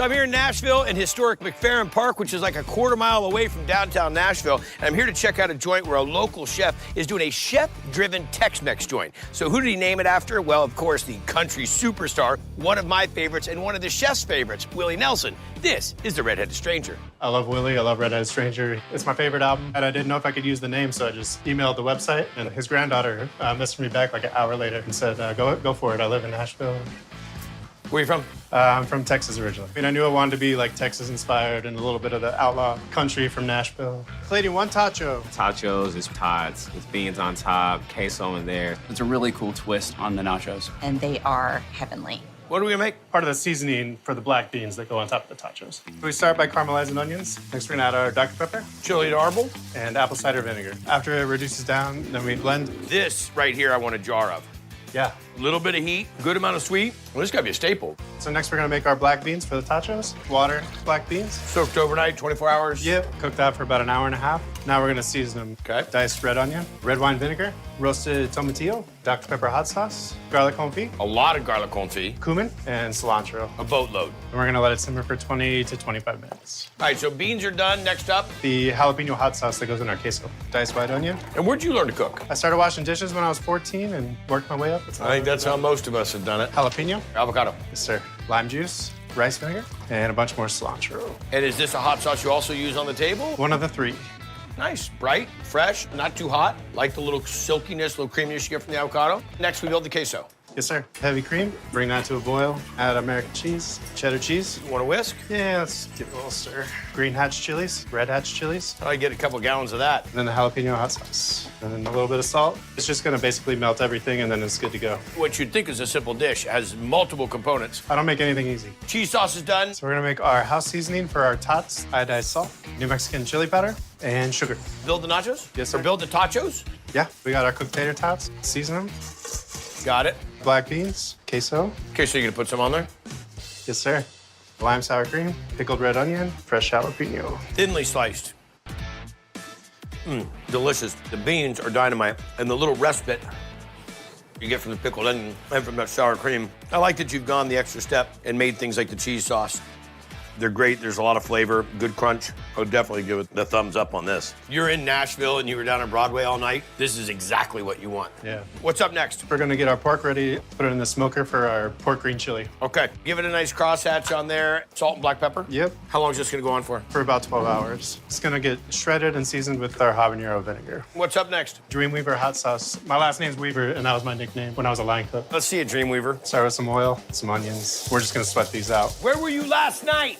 So I'm here in Nashville in historic McFerrin Park, which is like a quarter-mile away from downtown Nashville. And I'm here to check out a joint where a local chef is doing a chef-driven Tex-Mex joint. So who did he name it after? Well, of course, the country superstar, one of my favorites and one of the chef's favorites, Willie Nelson. This is The Red-Headed Stranger. I love Willie. I love Red-Headed Stranger. It's my favorite album, and I didn't know if I could use the name, so I just emailed the website. And his granddaughter messaged me back like an hour later and said, go for it. I live in Nashville. Where are you from? I'm from Texas originally. I mean, I knew I wanted to be like Texas-inspired and a little bit of the outlaw country from Nashville. Clayton, one tacho. Tachos is tots with beans on top, queso in there. It's a really cool twist on the nachos. And they are heavenly. What are we gonna make? Part of the seasoning for the black beans that go on top of the tachos. We start by caramelizing onions. Next, we're gonna add our Dr. Pepper Chili darble. and apple cider vinegar. After it reduces down, then we blend. This right here I want a jar of. Yeah. A little bit of heat, good amount of sweet. Well, this gotta be a staple. So next, we're gonna make our black beans for the tachos. Water, black beans. Soaked overnight, 24 hours. Yep. Cooked that for about an hour and a half. Now we're gonna season them. Okay. Diced red onion, red wine vinegar, roasted tomatillo, Dr. Pepper hot sauce, garlic confit, A lot of garlic confit, cumin, and cilantro. a boatload. And we're gonna let it simmer for 20 to 25 minutes. All right, so beans are done. Next up. The jalapeno hot sauce that goes in our queso. Diced white onion. And where'd you learn to cook? I started washing dishes when I was 14 and worked my way up. I think that's how most of us have done it. Jalapeno. Avocado. Yes, sir. Lime juice, rice vinegar, and a bunch more cilantro. And is this a hot sauce you also use on the table? One of the three. Nice, bright, fresh, not too hot. Like the little silkiness, little creaminess you get from the avocado. Next, we build the queso. Yes, sir. Heavy cream. Bring that to a boil. Add American cheese, cheddar cheese. You want a whisk? Yeah, let's give it a little stir. Green hatch chilies, red hatch chilies, I get a couple gallons of that. and then the jalapeno hot sauce. And then a little bit of salt. It's just gonna basically melt everything and then it's good to go. What you'd think is a simple dish has multiple components. I don't make anything easy. Cheese sauce is done. So we're gonna make our house seasoning for our tots, iodized salt, New Mexican chili powder, and sugar. Build the nachos? Yes, sir. Or build the tachos? Yeah, we got our cooked tater tots, season them, Got it. black beans, queso. Okay, so you're gonna put some on there? Yes, sir. Lime sour cream, pickled red onion, fresh jalapeno. Thinly sliced. Delicious. The beans are dynamite, and the little respite you get from the pickled onion and from that sour cream. I like that you've gone the extra step and made things like the cheese sauce. They're great. There's a lot of flavor, good crunch. I would definitely give it the thumbs up on this. You're in Nashville and you were down on Broadway all night. This is exactly what you want. Yeah. What's up next? We're gonna get our pork ready, put it in the smoker for our pork green chili. Okay, give it a nice crosshatch on there. Salt and black pepper? Yep. How long is this gonna go on for? For about 12 hours. It's gonna get shredded and seasoned with our habanero vinegar. What's up next? Dreamweaver hot sauce. My last name's Weaver, and that was my nickname when I was a line cook. Let's see it, Dreamweaver. Start with some oil, some onions. We're just gonna sweat these out. Where were you last night?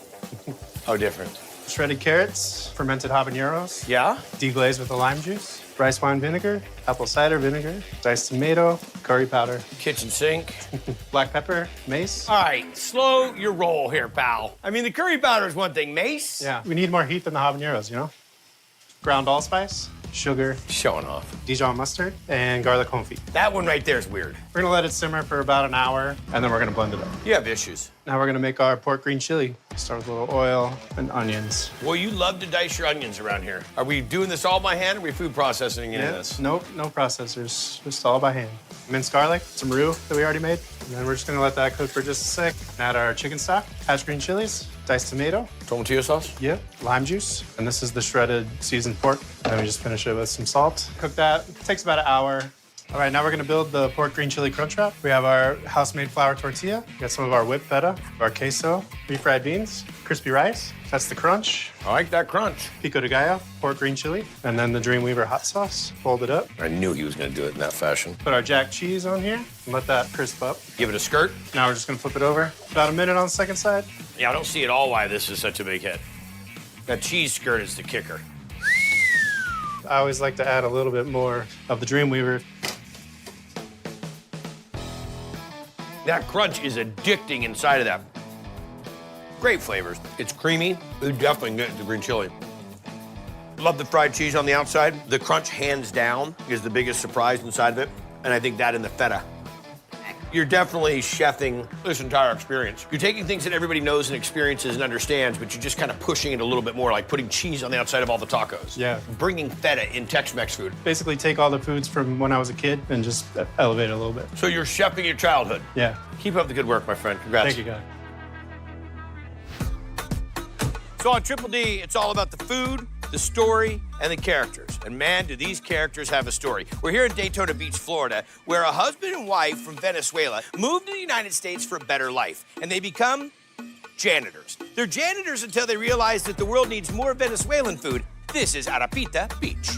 Oh, different. Shredded carrots, fermented habaneros, Yeah? deglazed with a lime juice, rice wine vinegar, apple cider vinegar, diced tomato, curry powder, Kitchen sink. black pepper, mace. All right, slow your roll here, pal. I mean, the curry powder is one thing. Mace? Yeah, we need more heat than the habaneros, you know? Ground allspice, sugar, Showing off. Dijon mustard, and garlic confit. That one right there is weird. We're gonna let it simmer for about an hour, and then we're gonna blend it up. You have issues. Now we're gonna make our pork green chili. Start with a little oil and onions. Well, you love to dice your onions around here. Are we doing this all by hand or are we food processing in this? Nope, no processors, just all by hand. Minced garlic, some roux that we already made, and then we're just gonna let that cook for just a sec. Add our chicken stock, hatch green chilies, diced tomato, Tomatillo sauce? yep, lime juice, and this is the shredded seasoned pork. And then we just finish it with some salt. Cook that, it takes about an hour. All right, now we're gonna build the pork green chili crunch wrap. We have our house-made flour tortilla. We got some of our whipped feta, our queso, refried beans, crispy rice. That's the crunch. I like that crunch. Pico de gallo, pork green chili, and then the Dreamweaver hot sauce. Fold it up. I knew he was gonna do it in that fashion. Put our jack cheese on here and let that crisp up. Give it a skirt. Now we're just gonna flip it over. About a minute on the second side. Yeah, I don't see at all why this is such a big hit. That cheese skirt is the kicker. I always like to add a little bit more of the Dreamweaver. That crunch is addicting inside of that. Great flavors. It's creamy. You definitely get the green chili. Love the fried cheese on the outside. The crunch, hands down, is the biggest surprise inside of it. And I think that and the feta. You're definitely chefing this entire experience. You're taking things that everybody knows and experiences and understands, but you're just kind of pushing it a little bit more, like putting cheese on the outside of all the tacos. Yeah. Bringing feta in Tex-Mex food. Basically take all the foods from when I was a kid and just elevate it a little bit. So you're chefing your childhood. Yeah. Keep up the good work, my friend. Congrats. Thank you, guys. So on Triple D, it's all about the food, the story, and the characters. And man, do these characters have a story. We're here in Daytona Beach, Florida, where a husband and wife from Venezuela moved to the United States for a better life, and they become janitors. They're janitors until they realize that the world needs more Venezuelan food. This is Arapita Beach.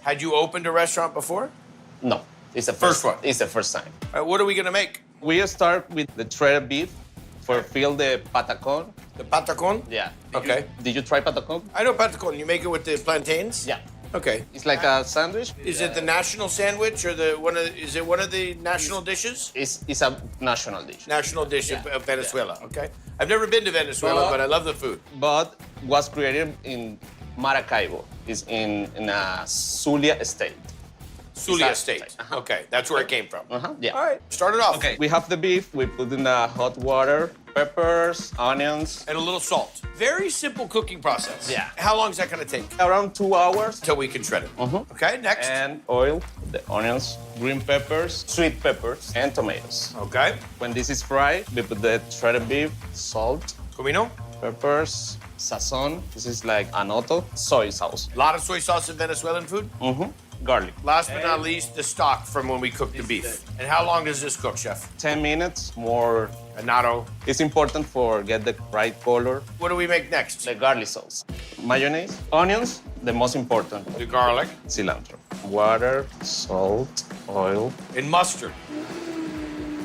Had you opened a restaurant before? No, it's the First one. It's the first time. All right, what are we gonna make? We start with the shredded beef for fill the patacon. The patacon? Yeah. Okay. Did you try patacon? I know patacon. You make it with the plantains? Yeah. Okay. It's like a sandwich. Is it the national sandwich or is it one of the national dishes? It's a national dish. National dish Yeah. of Venezuela, okay? I've never been to Venezuela, Well, but I love the food. But was created in Maracaibo. It's in a Zulia state. Zulia Exactly. State. Uh-huh. Okay, that's where it came from. Yeah. All right, start it off. Okay. We have the beef. We put in the hot water, peppers, onions. And a little salt. Very simple cooking process. Yeah. How long is that gonna take? Around 2 hours. Until we can shred it. Okay, next. And oil, the onions, green peppers, sweet peppers, and tomatoes. Okay. When this is fried, we put the shredded beef, salt, Comino? peppers, sazon. This is like anoto, soy sauce. A lot of soy sauce in Venezuelan food. Garlic. Last but not least, the stock from when we cook the beef. And how long does this cook, chef? 10 minutes more. Annatto. It's important for get the right color. What do we make next? The garlic sauce. Mayonnaise, onions, the most important. The garlic. Cilantro. Water, salt, oil. And mustard.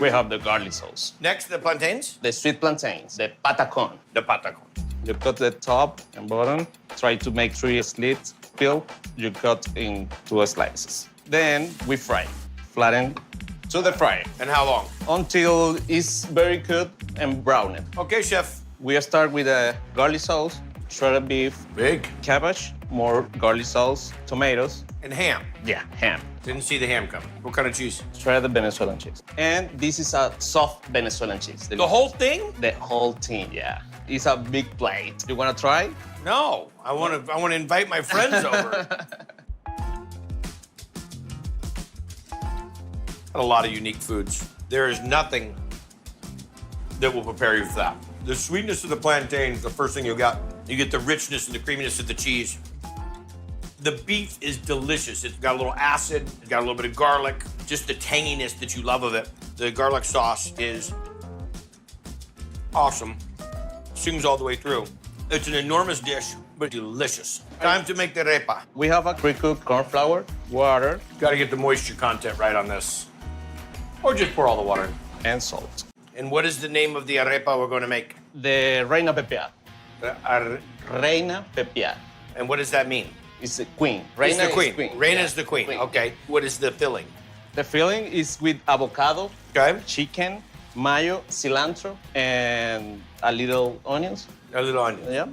We have the garlic sauce. Next, the plantains. The sweet plantains, the patacon. The patacon. You cut the top and bottom. Try to make 3 slits. Peel, you cut in 2 slices. Then we fry. Flatten to the fry And how long? until it's very good and browned. Okay, chef. We start with a garlic sauce, shredded beef, Big. cabbage, more garlic sauce, tomatoes. And ham. Yeah, ham. Didn't see the ham coming. What kind of cheese? Shredded Venezuelan cheese. And this is a soft Venezuelan cheese. The whole thing? The whole thing, yeah. It's a big plate. You wanna try? No. I want to invite my friends over. A lot of unique foods. There is nothing that will prepare you for that. The sweetness of the plantain is the first thing you got. You get the richness and the creaminess of the cheese. The beef is delicious. It's got a little acid, it's got a little bit of garlic, just the tanginess that you love of it. The garlic sauce is awesome. Sings all the way through. It's an enormous dish, but delicious. Time to make the arepa. We have a pre-cooked corn flour, water, Got to get the moisture content right on this. Or just pour all the water in. and salt. And what is the name of the arepa we're going to make? The Reina Pepiada. The ar- Reina Pepiada. And what does that mean? It's the queen. It's Reina the queen. is queen. Reina Yeah, is the queen. Okay. What is the filling? The filling is with avocado, Okay. chicken, mayo, cilantro, and a little onions. A little onion. Yeah.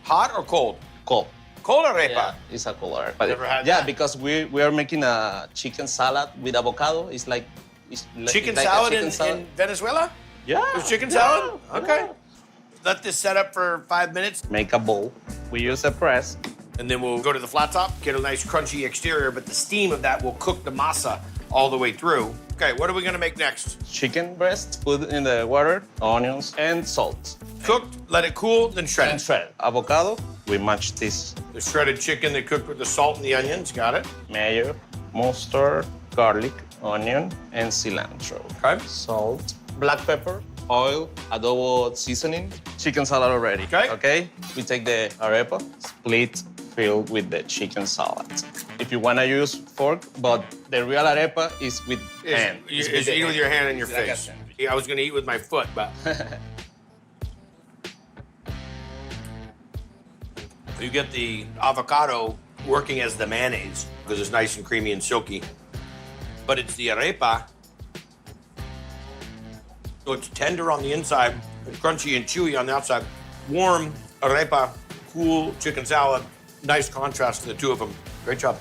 Hot or cold? Cold. Cold arepa. Yeah, it's a cold arepa. Never had Yeah, that. because we are making a chicken salad with avocado. It's like Chicken like a salad, chicken in, salad. in Venezuela? Yeah. There's chicken yeah, salad? yeah. Okay. Let this set up for 5 minutes, Make a bowl. We use a press. and then we'll go to the flat top, get a nice crunchy exterior, but the steam of that will cook the masa all the way through. Okay, what are we gonna make next? Chicken breast, put in the water, onions, and salt. Cooked, let it cool, then shred And it. shred. Avocado, we match this. The shredded chicken that cooked with the salt and the onions, got it? Mayo, mustard, garlic, onion, and cilantro. Okay. Salt, black pepper, oil, adobo seasoning, chicken salad already. Okay. Okay. We take the arepa, split, filled with the chicken salad. If you wanna use fork, but the real arepa is with hand. Is It's eat with your hand in your It's like a face. sandwich. Yeah, I was gonna eat with my foot, but. You get the avocado working as the mayonnaise because it's nice and creamy and silky. But it's the arepa. So it's tender on the inside and crunchy and chewy on the outside. Warm arepa, cool chicken salad. Nice contrast to the two of them. Great job.